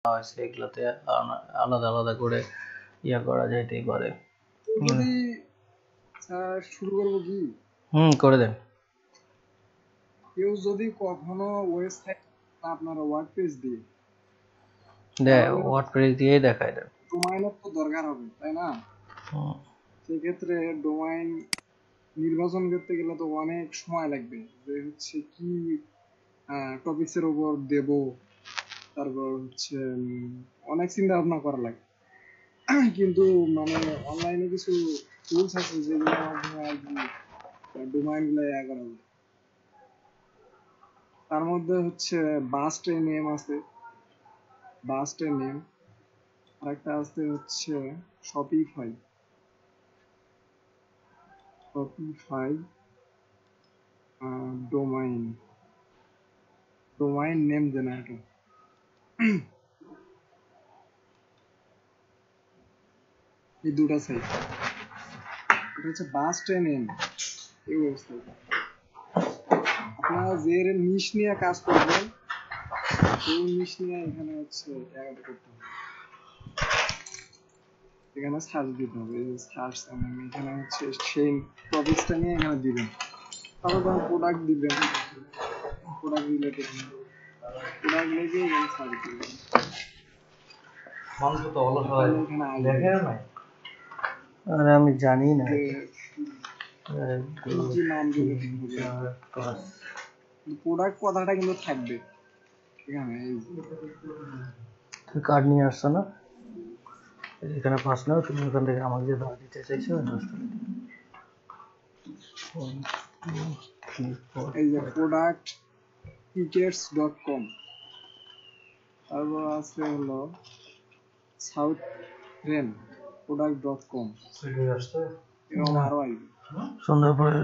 সেগুলোতে আলাদা আলাদা করে ইয়া করা যাইতেই পারে। যদি শুরু করবো কি করে দেন। কেউ যদি কখনো ওয়েবসাইট আপনার ওয়ার্ডপ্রেস দিয়ে ওয়ার্ডপ্রেস দিয়েই দেখায় দেন। ডোমাইনের তো দরকার হবে, তাই না? সেক্ষেত্রে ডোমাইন নির্বাচন করতে গেলে তো অনেক সময় লাগবে, যে হচ্ছে কি টপিক্সের উপর দেব, তারপর হচ্ছে অনেক চিন্তা ভাবনা করা লাগে। কিন্তু মানে অনলাইনে কিছু টুলস আছে যেগুলোর মাধ্যমে আর কি ডোমাইন গুলো ইয়া করা যায়। তার মধ্যে হচ্ছে বাস্ট নেম আছে, বাস্ট নেম, আরেকটা আছে হচ্ছে Shopify, Shopify domain, domain name generator. এই দুটা সাইট, এটা হচ্ছে বাস্ট নেম। এই ওয়েবসাইট আপনারা যে নিশ নিয়ে কাজ করবেন সেই নিশ নিয়ে এখানে হচ্ছে অ্যাড করতে হবে, এখানে সার্চ দিতে হবে। এই সার্চ এখানে হচ্ছে সেই টপিকসটা নিয়ে এখানে দিবেন। তারপর প্রোডাক্ট দিবেন, প্রোডাক্ট রিলেটেড প্রোডাক্ট লিখে এখানে সার্চ দিবেন। মানুষ তো অলস হয়, দেখে না। আরে আমি জানি না কি নাম দিলে প্রোডাক্ট কথাটা কিন্তু থাকবে এখানে। তুই কার্ড নিয়ে আসছো না এখানে? ফার্স্ট নাও তুমি ওখান থেকে আমাকে যে দাও দিতে চাইছো 10 টাকা। এই যে producttickets.com, তারপর আছে হলো southern product.com, এরকম আরো আসবে। সুন্দর করে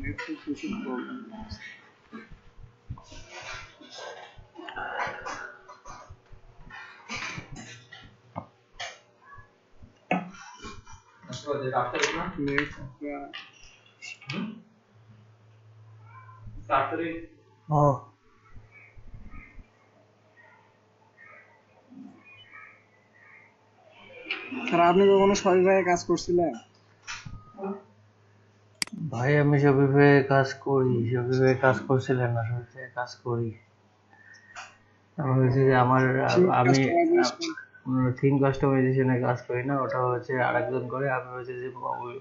নেটে কিছু প্রবলেম স্যার। আপনি কখনো শপিফাই কাজ করছিলেন? ভাই আমি শপিফাই কাজ করি, শপিফাই কাজ করছিলেন না? শপিফাই কাজ করি। আমার হচ্ছে যে আমি থিম কাস্টমাইজেশনে কাজ করি না, ওটা হচ্ছে আরেকজন করে। আমি হচ্ছে যে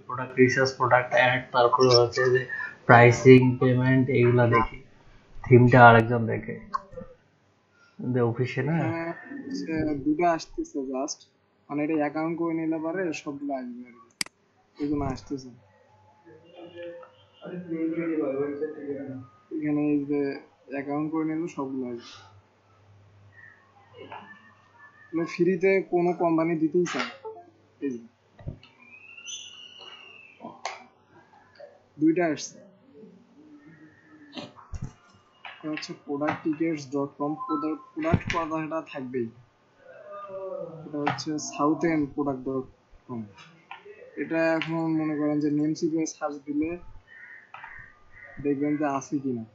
প্রোডাক্ট রিসার্চ, প্রোডাক্ট অ্যাড, তারপরে হচ্ছে যে প্রাইসিং, পেমেন্ট এইগুলা দেখি। থিমটা আরেকজন দেখে অফিসে না। দুটো আসতেছে জাস্ট, মানে এটা অ্যাকাউন্ট করে নিলে পারে সবগুলো আসবে আর কি, এগুলো আসতেছে। এখানে এই যে অ্যাকাউন্ট করে নিলে সবগুলো আসবে। ফ্রিতে কোনো কোম্পানি দিতেই চায়। এই যে দুইটা আসছে, হচ্ছে producttickets.com, প্রোডাক্ট কথাটা থাকবেই। এটা হচ্ছে সাউথেন প্রোডাক্ট.com। এটা এখন মনে করেন যে নেম সিকোয়েন্স সার্চ দিলে দেখবেন যে আছে কিনা।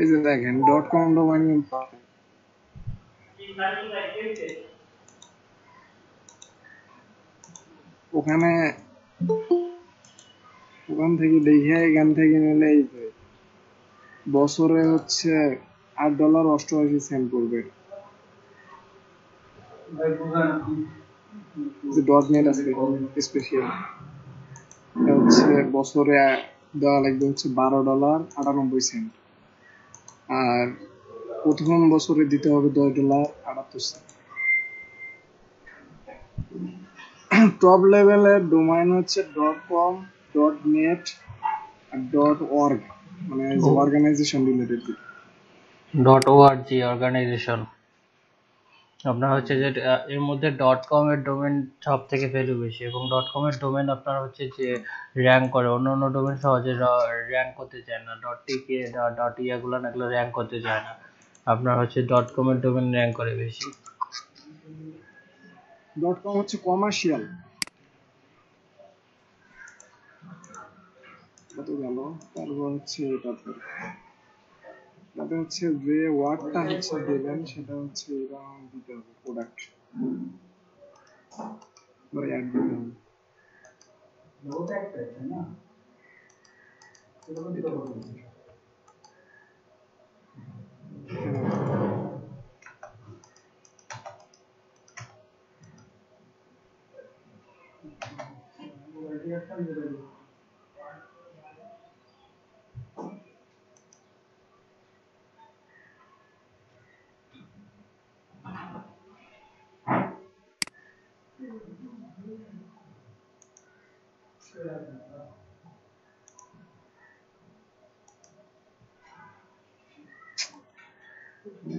এই যে দেখেন .com ডোমাইন ওখানে, ওখান থেকে দেখে এখান থেকে নিলে এই যে বছরে হচ্ছে $8.88 পড়বে। যে ডট নেট আছে স্পেশাল, এটা হচ্ছে বছরে দেওয়া লাগবে হচ্ছে $12.98, আর প্রথম বছরে দিতে হবে $10.78। টপ লেভেলের ডোমাইন হচ্ছে .com, .net আর .org, মানে অর্গানাইজেশন রিলেটেড। .org organisation. আপনার হচ্ছে যে এর মধ্যে .com এর ডোমেন সব থেকে ভ্যালু বেশি, এবং .com এর ডোমেন আপনার হচ্ছে যে র্যাঙ্ক করে, অন্য ডোমেন সহজে র্যাঙ্ক করতে চায় না। .tk .iaগুলো না, এগুলো র্যাঙ্ক করতে চায় না। আপনার হচ্ছে .com এর ডোমেন র্যাঙ্ক করে বেশি। .com হচ্ছে কমার্শিয়াল, কত গেল। তারপর হচ্ছে এটাতে হচ্ছে যে ওয়ার্ডটা হচ্ছে দেবেন সেটা হচ্ছে এরকম দিতে হবে, প্রোডাক্ট বা অ্যাড দিতে হবে।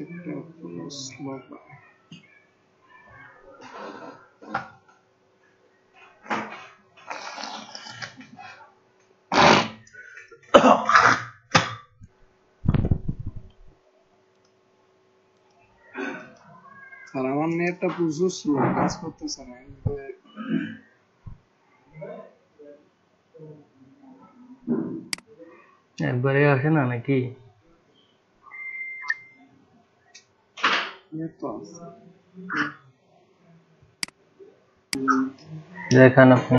একটা হলো স্লো পায়। আর আমার নেটটা প্রচুর স্লো, কাজ করতেছে না। একবারে আসে না নাকি? নেট তো আছে, দেখেন আপনি।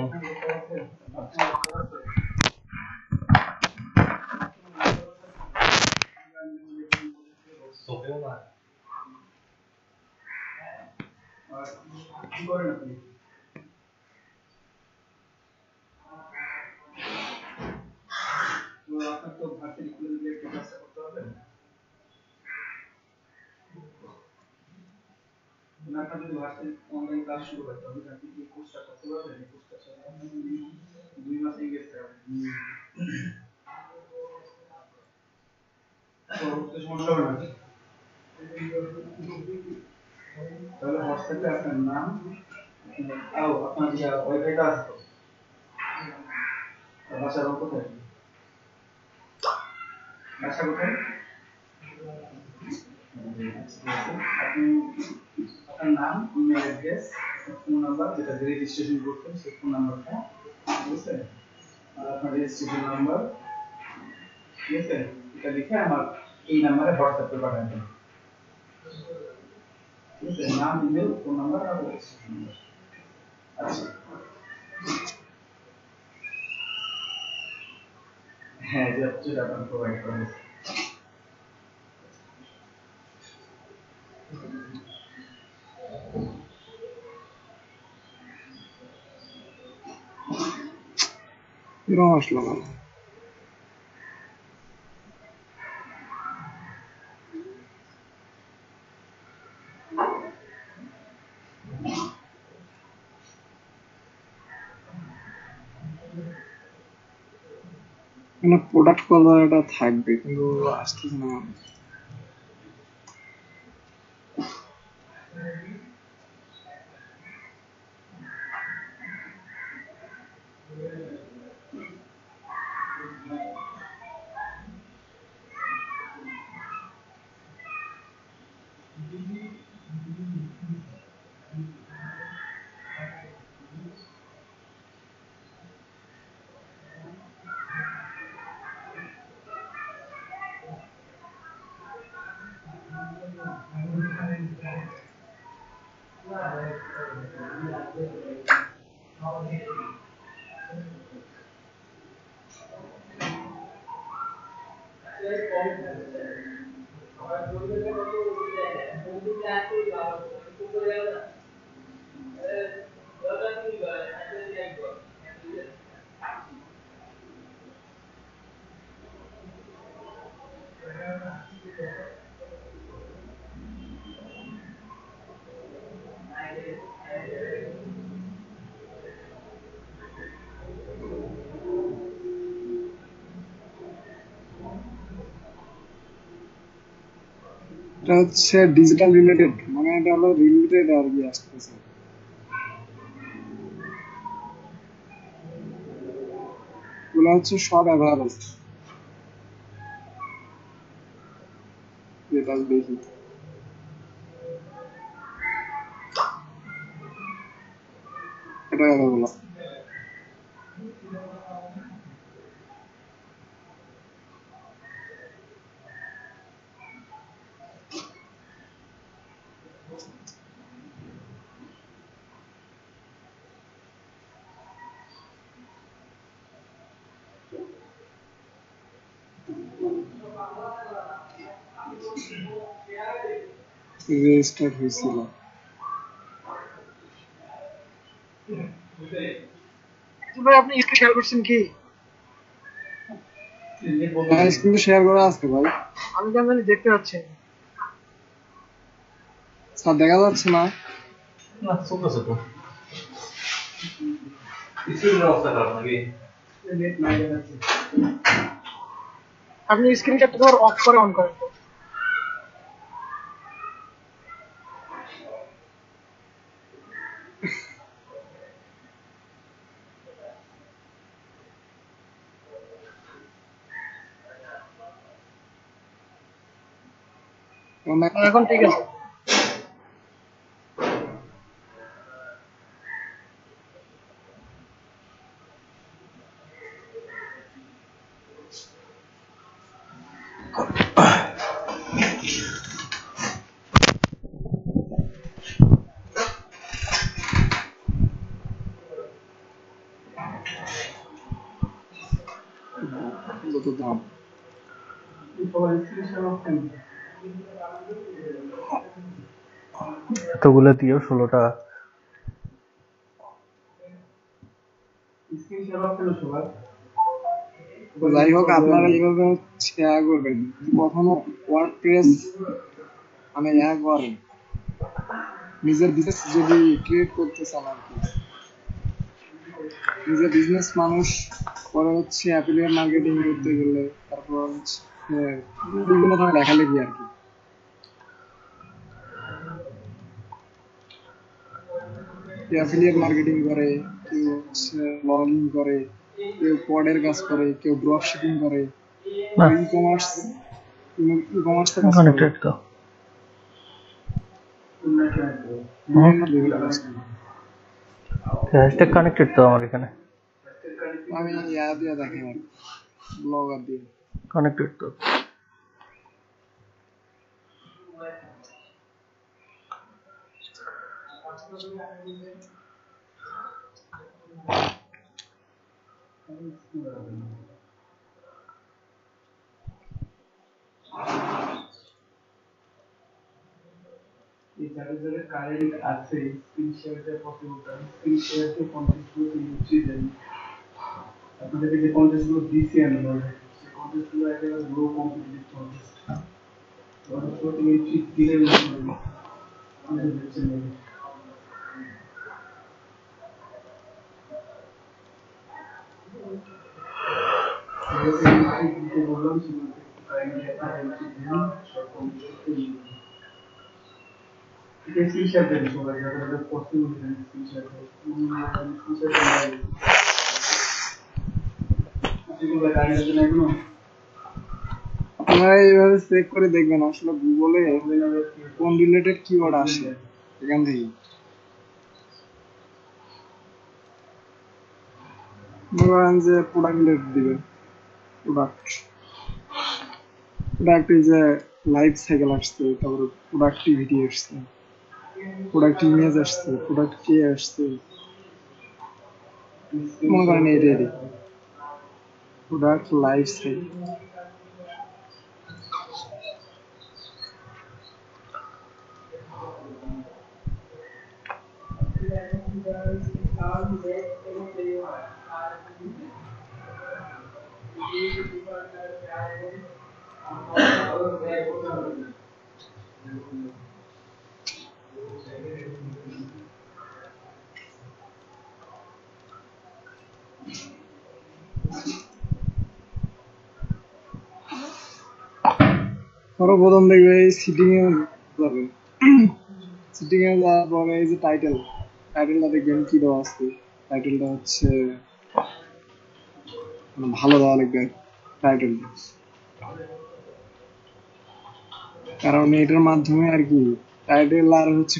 তাহলে হোয়াটসঅ্যাপে আপনার নাম, আপনার ওয়াইফাইটা আছে তো, বাসা কোথায়, বাসা কোথায়, আপনি আপনার নাম, ইমেল অ্যাড্রেস, ফোন নাম্বার, যেটা রেজিস্ট্রেশন করছেন সেই ফোন নাম্বারটা, ঠিক আছে, আর আপনার রেজিস্ট্রেশন নাম্বার, ঠিক আছে, এটা লিখে আমার এই নাম্বারে হোয়াটসঅ্যাপে পাঠান দেন। ঠিক আছে, নাম, ইমেল, ফোন নাম্বার আর রেজিস্ট্রেশন নাম্বার। আচ্ছা, হ্যাঁ, যেটা আপনার প্রোভাইড করা হয়েছে। এরকম আসলো না। প্রোডাক্ট কলার এটা থাকবে কিন্তু আসতেছে না। এটা হচ্ছে ডিজিটাল রিলেটেড, মানে এটা হলো রিলেটেড আর কি আসতেছে। এগুলো হচ্ছে সব অ্যাভারেজ, যেটা দেখি। এটা এগুলো রেজিস্টার হয়েছিল। ভাই আপনি স্ক্রিন শেয়ার করছেন কি? স্ক্রিন শেয়ার করা আছে ভাই। আমি কেন জানি দেখতে পাচ্ছি না। স্যার দেখা যাচ্ছে না? না ছোট ছোট স্ক্রিনের অবস্থা খারাপ নাকি? আপনি স্ক্রিন ক্যাপচার অফ করে অন করেন। এখন ঠিক আছে। কত দাম? এতগুলো দিও 16 টাকা। যাই হোক, আপনারা এইভাবে শেয়ার করবেন। কখনো ওয়ার্ডপ্রেস মানে করেন, নিজের বিজনেস যদি ক্রিয়েট করতে চান আর কি, নিজের বিজনেস মানুষ পরে হচ্ছে অ্যাফিলিয়েট মার্কেটিং করতে গেলে, তারপর হচ্ছে বিভিন্ন ধরনের লেখালেখি আর কি, কেউ অ্যাফিলিয়েট মার্কেটিং করে, কেউ হচ্ছে ব্লগিং করে, কেউ পডের কাজ করে, কেউ ড্রপ শিপিং করে, না ই কমার্স কাজ করে, কানেক্টেড তো বিভিন্ন কাজ করে। হ্যাশট্যাগ কানেক্টেড তো আমার এখানে আমি দিয়ে দেখেন আর ব্লগার দিয়ে কানেক্টেড তো। যাদের যাদের কারেন্ট আছে স্ক্রিন শেয়ারটা পসিবল, তাহলে স্ক্রিন শেয়ারকে কন্টেন্টগুলো ইউটিউবে দেন। আপনাদেরকে যে কন্টেন্টগুলো দিছি আমি সেই কন্টেন্টগুলো একেবারে লো কম্পিটিটিভ কন্টেন্ট, কন্টেন্টগুলো তুমি ঠিক দিলে আমাদের দেখছেন না। বললাম সেগুলো কাইন্ডলি আপনারা দিন সব কন্টেন্ট স্ক্রিন শেয়ার দেন সবাই, যাদের পসিবল দেন স্ক্রিন শেয়ার দেন। আপনারা এইভাবে চেক করে দেখবেন আসলে গুগলে কোন রিলেটেড কিওয়ার্ড আসে এখান থেকে। ধরেন যে প্রোডাক্ট রিলেটেড দিবেন, প্রোডাক্ট এই যে লাইফ সাইকেল আসছে, তারপরে প্রোডাক্টিভিটি আসছে, প্রোডাক্ট ইমেজ আসছে, প্রোডাক্ট কে আসছে, মনে করেন এইটাই প্রোডাক্ট লাইফ সাইকেল। সর্বপ্রথম দেখবে সিটিং এ যাবে, সিটিং এ যাওয়ার পরে এই যে টাইটেলটা দেখবেন কি দেওয়া আছে। টাইটেলটা হচ্ছে মানে ভালো দেওয়া লাগবে টাইটেলটা, কারণ এটার মাধ্যমে আর কি টাইটেল আর হচ্ছে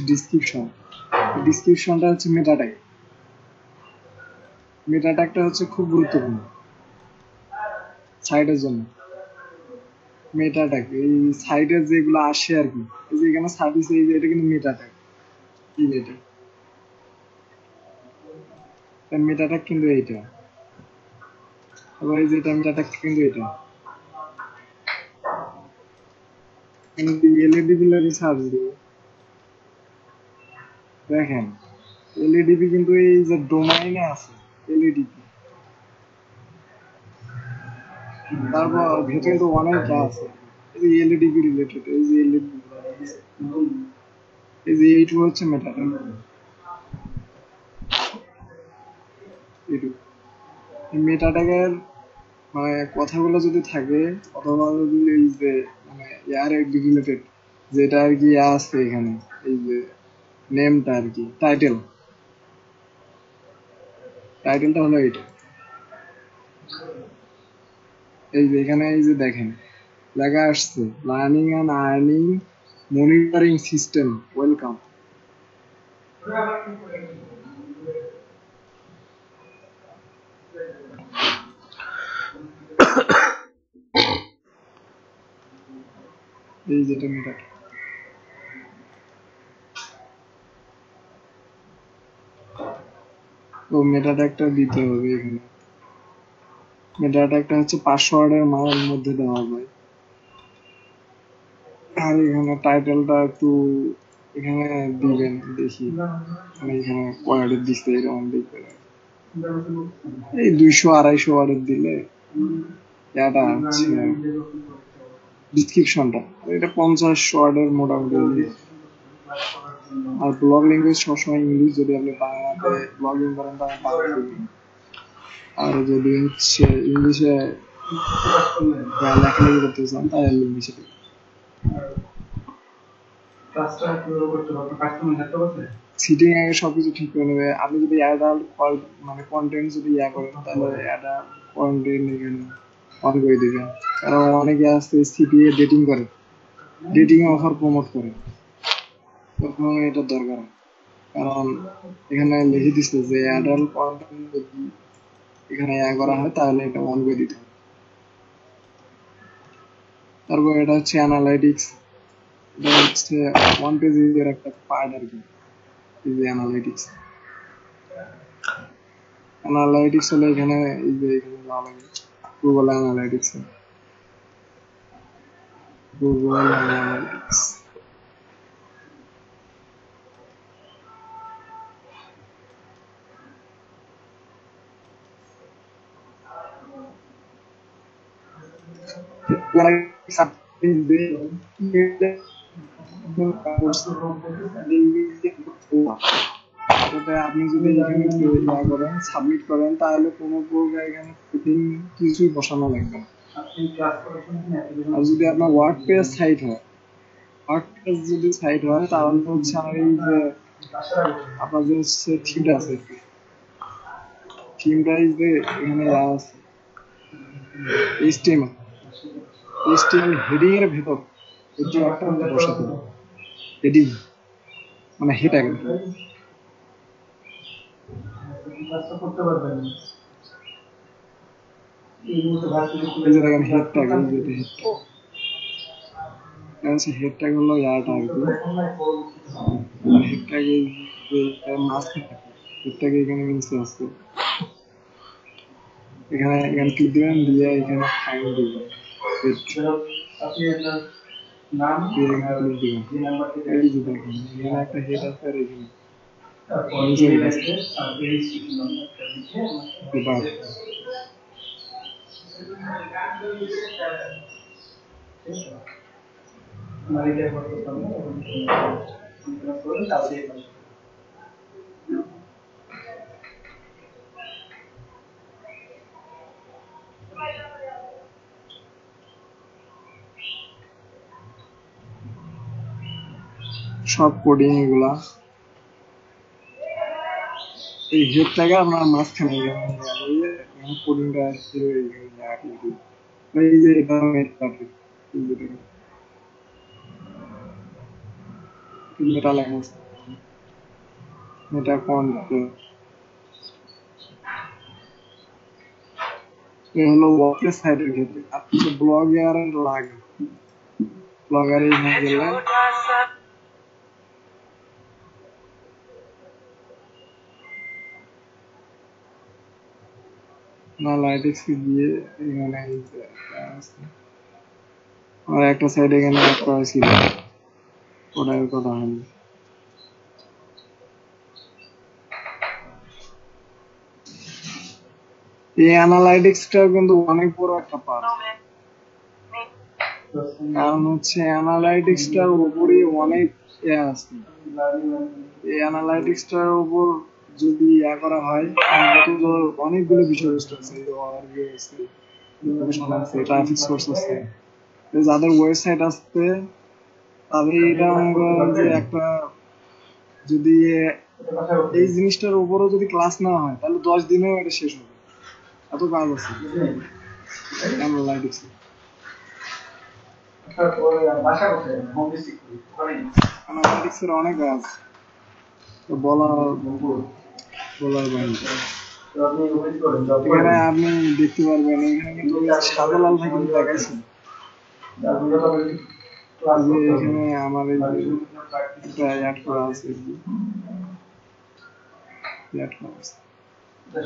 ডিসক্রিপশনটা হচ্ছে মেটা ট্যাগ। মেটা ট্যাগটা হচ্ছে খুব গুরুত্বপূর্ণ সাইটের জন্য। মেটা ট্যাগ এই সাইটে যেগুলো আসে আর কি, এই যে এখানে সার্ভিস, এই যে এটা কিন্তু মেটা ট্যাগ, এই যে এটা মেটা ট্যাগ কিন্তু এইটা, আবার এই যে এটা মেটা ট্যাগ কিন্তু এটা। এলইডি বিলের সার্চ দিব, দেখেন এলইডিপি কিন্তু এই যে ডোমাইনে আছে এলইডিপি, তারপর ভেতরে তো অনেক আছে এই যে এলইডিপি রিলেটেড, এই যে এলইডি, এই যে এইটু হচ্ছে মেটাটা, এইটু মেটাটাগের মানে কথাগুলো যদি থাকে, অথবা যদি এই যে মানে ইয়ার রিলেটেড যেটা আর কি আছে এখানে, এই যে নেমটা আর কি, টাইটেলটা হলো এটা। এই যে এখানে এই যে দেখেন লেখা আসছে learning and earning monitoring system welcome. এই যেটা মেটা, তো মেটা ট্যাগটা দিতে হবে এখানে। মেটা ট্যাগটা হচ্ছে 500 ওয়ার্ডের মধ্যে দেওয়া যায়। আর এখানে টাইটেলটা একটু এখানে দিবেন, দেখি মানে এখানে ওয়ার্ডের দিচ্ছে এরকম দেখবেন, এই 200-250 ওয়ার্ডের দিলে এটা হচ্ছে ডিসক্রিপশনটা, এটা 50 ওয়ার্ডের মোটামুটি। আর ব্লগ ল্যাঙ্গুয়েজ সবসময় ইংলিশ, যদি আপনি বাংলাতে ব্লগিং করেন তাহলে বাংলা দিবেন, আর যদি হচ্ছে ইংলিশে লেখালেখি করতে চান তাহলে ইংলিশে দিবেন। সিটিং আগে সবকিছু ঠিক করে নেবে। আপনি যদি মানে কন্টেন্ট যদি করেন তাহলে কন্টেন্ট এখানে অন করে দিবেন, কারণ অনেকে আছে সিটিএ ডেটিং করে, ডেটিং অফার প্রমোট করে, তখন এটা দরকার। কারণ এখানে লিখে দিচ্ছে যে অ্যাডাল্ট কন্টেন্ট যদি এখানে করা হয় তাহলে এটা অন করে দিতে হবে। তারপর এটা হচ্ছে অ্যানালাইটিক্স, এটা হচ্ছে ওয়ান পেজ এর একটা পার্ট আর কি। এই যে অ্যানালাইটিক্স হলে এখানে এই যে এখানে যাওয়া লাগে গুগল অ্যানালাইটিক্স, আপনি যদি এখানে করেন সাবমিট করেন তাহলে কোনো প্রকার এখানে কিছুই বসানো লাগবে না। আর যদি আপনার ওয়ার্ডপ্রেস সাইট হয়, ওয়ার্ডপ্রেস যদি সাইট হয় তাহলে হচ্ছে আমার এই যে আপনার যে হচ্ছে থিমটা আছে, থিমটা এই যে এখানে আছে HTML হেডিং এর ভেতর এটি একটা বসাতে হবে, হেডিং মানে হেড করতে পারবেন। এই যে দেখেন হেড ট্যাগ, এই যে হেড ট্যাগ হলো ইয়াটা আর কি, হেড ট্যাগ এই যে মাঝখানে হেড ট্যাগ এখানে নিচে আছে, এখানে ক্লিক দিবেন, দিয়ে এখানে ফাইন্ড দিবেন, আপনি আপনার নাম দিয়ে ক্লিক দিবেন, এই যে দেখেন এখানে একটা হেড আছে আর এখানে ইমেল অ্যাড্রেস আর রেজিস্ট্রেশন নাম্বারটা লিখে আমাকে বাহ, আমার এটা করতে পারবো করে কালকে সব কোডিং এগুলা এই হেডটাকে আপনার মাঝখানে কোডিংটা এই যে এটা মেটা লেখা আছে, মেটা কন্ট্রোল এই হলো ওয়ার্ডপ্রেস সাইটের ক্ষেত্রে। আপনি ব্লগার লাগে, ব্লগারে এখানে গেলেন, অ্যানালাইটিক্স গিয়ে এখানে এই যে আছে, আর একটা সাইড এখানে অ্যাড করা ছিল, ওটার কথা হয়নি। এই অ্যানালাইটিক্সটাও কিন্তু অনেক বড় একটা পার্ট, কারণ হচ্ছে অ্যানালাইটিক্সটার উপরই অনেক আছে। এই অ্যানালাইটিক্সটার উপর যদি করা হয় তাহলে তো অনেকগুলো বিষয়বস্তু আছে, ইনফরমেশন আছে, ট্রাফিক সোর্স আছে। যাদের ওয়েবসাইট আছে তাদের এটা মনে করেন যে একটা, যদি এই জিনিসটার উপরও যদি ক্লাস না হয় তাহলে 10 দিনেও এটা শেষ হবে, এত কাজ আছে অ্যানালাইটিক্স। বাসা কোথায় হোম ডিস্ট্রিক্ট ওখানে অ্যানালাইটিক্স এর অনেক কাজ বলার বাইরে। আপনি ওয়েট করেন জব এখানে আপনি দেখতে পারবেন, এখানে কিন্তু সাদালাল থেকে দেখাইছে যে এখানে আমার এই যে এটা অ্যাড করা আছে, অ্যাড করা আছে।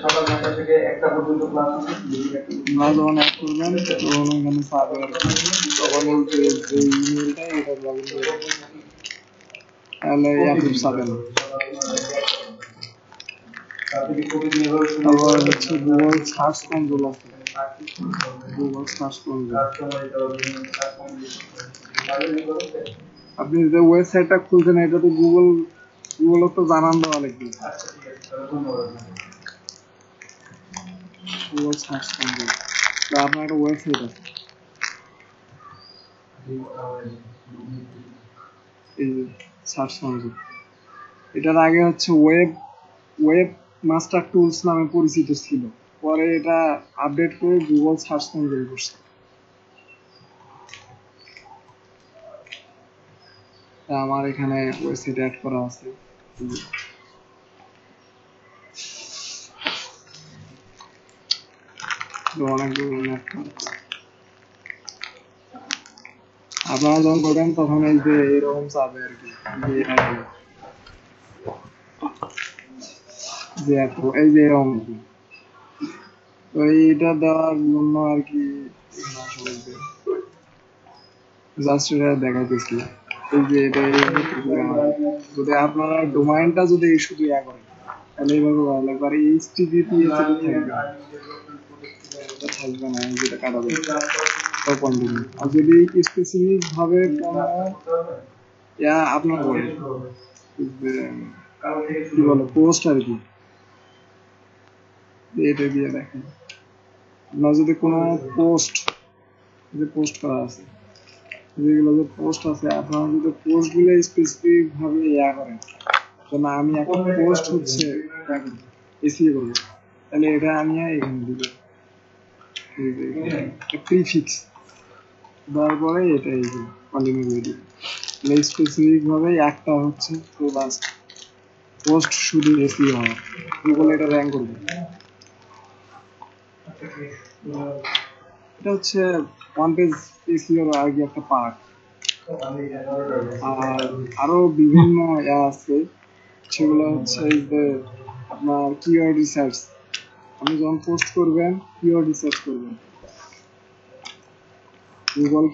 সকাল 9টা থেকে 1টা পর্যন্ত ক্লাস হবে। ক্লাস যখন অ্যাড করবেন তখন এখানে পাবেন, তখন এই ইমেলটা এটা লগইন করে তাহলে অ্যাপ্রুভ পাবেন। তারপর হচ্ছে গুগল সার্চ কনসোল আছে, গুগল সার্চ কনসোল। আপনি যে ওয়েবসাইটটা খুলছেন এটা তো গুগল তো জানান দেওয়া লাগবে। গুগল সার্চ কনসোল, আপনার একটা ওয়েবসাইট আছে, এই যে সার্চ কনসোল। এটার আগে হচ্ছে ওয়েব মাস্টার টুলস নামে পরিচিত ছিল, পরে এটা আপডেট করে গুগল সার্চ কনসোল করছে। আমার এখানে ওয়েবসাইট অ্যাড করা আছে, অনেকগুলো অ্যাড করা আছে। আপনারা যখন করবেন তখন এই যে এরকম চাবে আর কি, যে এই যে এরকম, তো এইটা দেওয়ার জন্য আর কি জাস্ট এটা দেখাইতেছি। এই যে এটা যদি আপনারা ডোমাইনটা যদি শুধু করেন তাহলে এইভাবে ভালো লাগবে, আর এইচটিটিপিএস থাকবে না, যেটা কাটাবে কন্টিনিউ। আর যদি স্পেসিফিক ভাবে কোনো আপনার কি বলে পোস্ট আর কি, এটা দিয়ে দেখেন আপনার যদি কোনো পোস্ট করা আছে, যেগুলো যে পোস্ট আছে, আপনারা যদি পোস্ট গুলো স্পেসিফিক ভাবে করেন, না আমি এখন পোস্ট হচ্ছে এসিএ করবো, তাহলে এটা আমি এখানে দিব প্রিফিক্স দেওয়ার পরে এটা এই যে কন্টিনিউ করে দিব। স্পেসিফিক ভাবে একটা হচ্ছে পোস্ট শুধু এসিও হয়, গুগল এটা র্যাঙ্ক করবে। এটা হচ্ছে ওয়ান পেজ এসইওর আর কি একটা পার্ট। আর আরো বিভিন্ন আছে, সেগুলো হচ্ছে যে আপনার কিওয়ার্ড রিসার্চ। আপনি যখন পোস্ট করবেন কিওয়ার্ড রিসার্চ করবেন, গুগল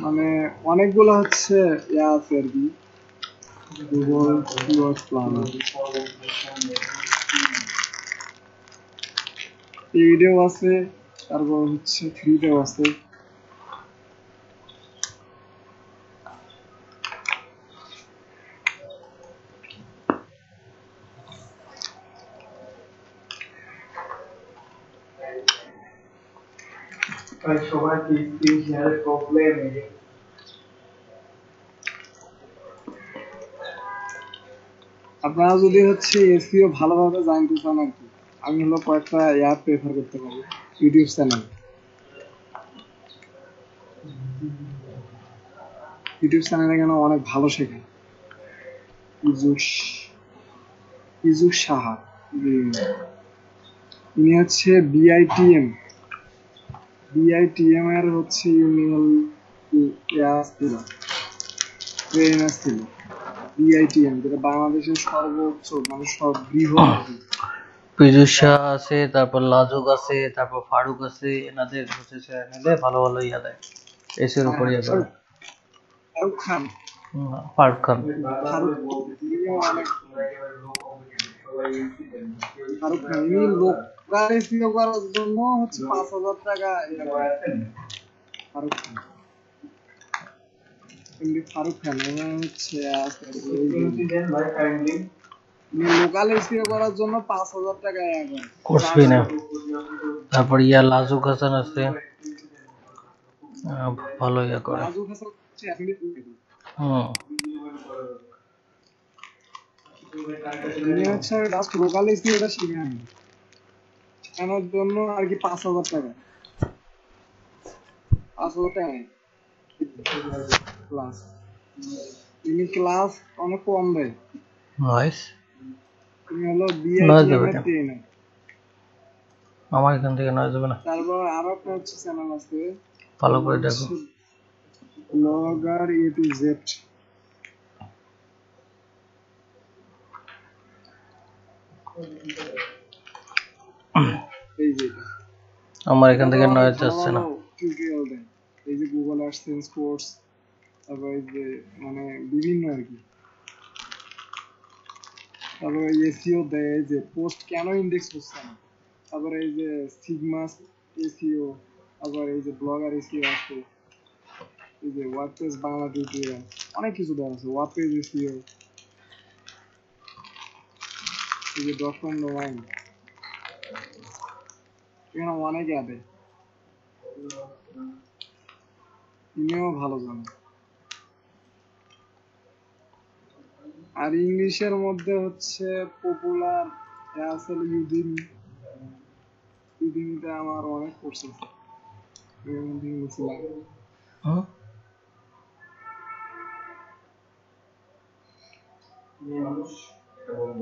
মানে অনেকগুলো হচ্ছে আছে আর কি, গুগল কিওয়ার্ড প্ল্যানার পেইডেও আছে, তারপর হচ্ছে ফ্রিতেও আছে। ভাই সবার কি স্ক্রিন শেয়ারের প্রবলেম? আপনারা যদি হচ্ছে এসইও ভালোভাবে জানতে চান আর কি, আমি হলো কয়েকটা অ্যাপ প্রেফার করতে পারি। ইউটিউব চ্যানেল, ইউটিউব চ্যানেলে কেন অনেক ভালো শেখায়। ইজুক সাহা, ইনি হচ্ছে বিআইটিএম এর হচ্ছে ইউনিয়ন ট্রেনার ছিল। বিআইটিএম যেটা বাংলাদেশের সর্বোচ্চ মানে সর্ববৃহৎ। পীযূষ শাহ আছে, তারপর লাজুক আছে, তারপর ফারুক আছে, এনাদের হচ্ছে চ্যানেলে ভালো ভালো ইয়া দেয়, এসের উপর ইয়া করে। ফারুক খান, ফারুক খান, ইনি লোকাল এসইও করার জন্য হচ্ছে 5,000 টাকা ফারুক খান। ফারুক খান হচ্ছে লোকাল এসইও করার জন্য 5,000 টাকা কোর্স ফি না। তারপর ইয়া লাজুক হাসান আছে, ভালো ইয়া করে। লাজুক হাসান হচ্ছে ইনি হচ্ছে জাস্ট লোকাল এসইওটা শেখানোর জন্য আর কি 5,000 টাকা, 5,000 টাকা ক্লাস। তিনি ক্লাস অনেক কম দেয়। নাইস। তিনি হলো বিআইটিএম এর ট্রেনার। আমার এখান থেকে নয় যাবে না। তারপর আরো একটা হচ্ছে চ্যানেল আছে, ভালো করে দেখো, ব্লগার এ টু জেড। এই যে আমার এখান থেকে নয় যাচ্ছে না। টিউটোরিয়াল দেয়, এই যে গুগল অ্যাডসেন্স কোর্স, তারপর এই যে মানে বিভিন্ন আর কি। তারপরে এসইও দেয়, এই যে পোস্ট কেন ইন্ডেক্স হচ্ছে না, তারপরে এই যে সিগমা এসইও, আবার এই যে ব্লগার এসইও আছে, এই যে ওয়ার্ডপ্রেস বাংলা টিউটোরিয়াল, অনেক কিছু দেওয়া আছে। ওয়ার্ডপ্রেস এসইও, এই যে .com ডোমাইন, এখানে অনেক অ্যাপে তিনিও ভালো জানেন। আর ইংলিশের মধ্যে হচ্ছে পপুলার আছে ইউডিমি। ইউডিমিতে আমার অনেক কোর্স আছে,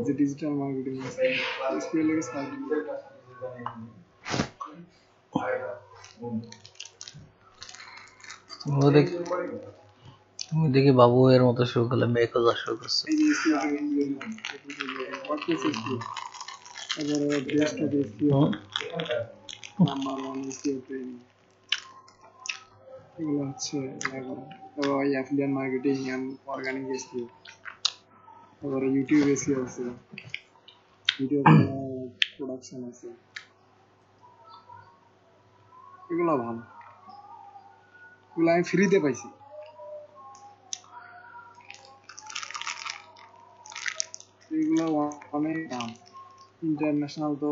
যে ডিজিটাল মার্কেটিং আছে, এসকিউএল এর সার্টিফিকেট। তুমি দেখি বাবু এর মতো শুরু করলে মেয়ে খোঁজা শুরু করছে। এই যে এবারে desktop SEO, number 1 SEO training, এগুলো হচ্ছে তারপর affiliate marketing and organic SEO. তারপরে ইউটিউব এসইও আছে, ভিডিও প্রোডাকশন আছে, এগুলো ভালো, এগুলো আমি ফ্রিতে পাইছি। এগুলো অনেক দাম, ইন্টারন্যাশনাল তো।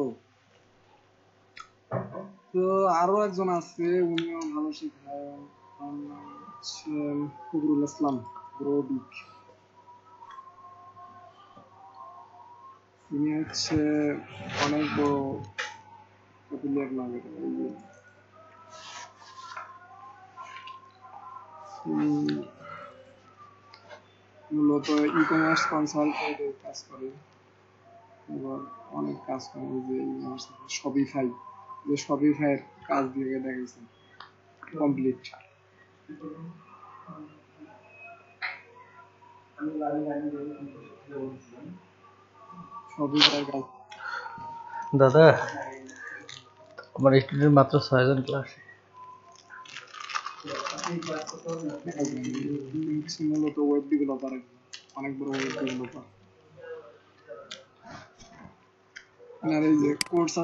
তো আরো একজন আছে, উনিও ভালো শেখায়, ফখরুল ইসলাম রবিক। তিনি হচ্ছে অনেক বড় অ্যাফিলিয়েট মার্কেটার। মূলত ই কমার্স কনসালটেন্টের কাজ করে, এবার অনেক কাজ করে। যে শপিফাই, যে শপিফাইয়ের কাজ দিয়ে দেখেছে কমপ্লিট। শপিফাইয়ের কাজ। দাদা, আমার স্টুডেন্ট মাত্র 6 জন ক্লাসে। মূলত ওয়েব ডেভেলপার। অনেক বড় ওয়েব ডেভেলপার। আর এই যে কোর্স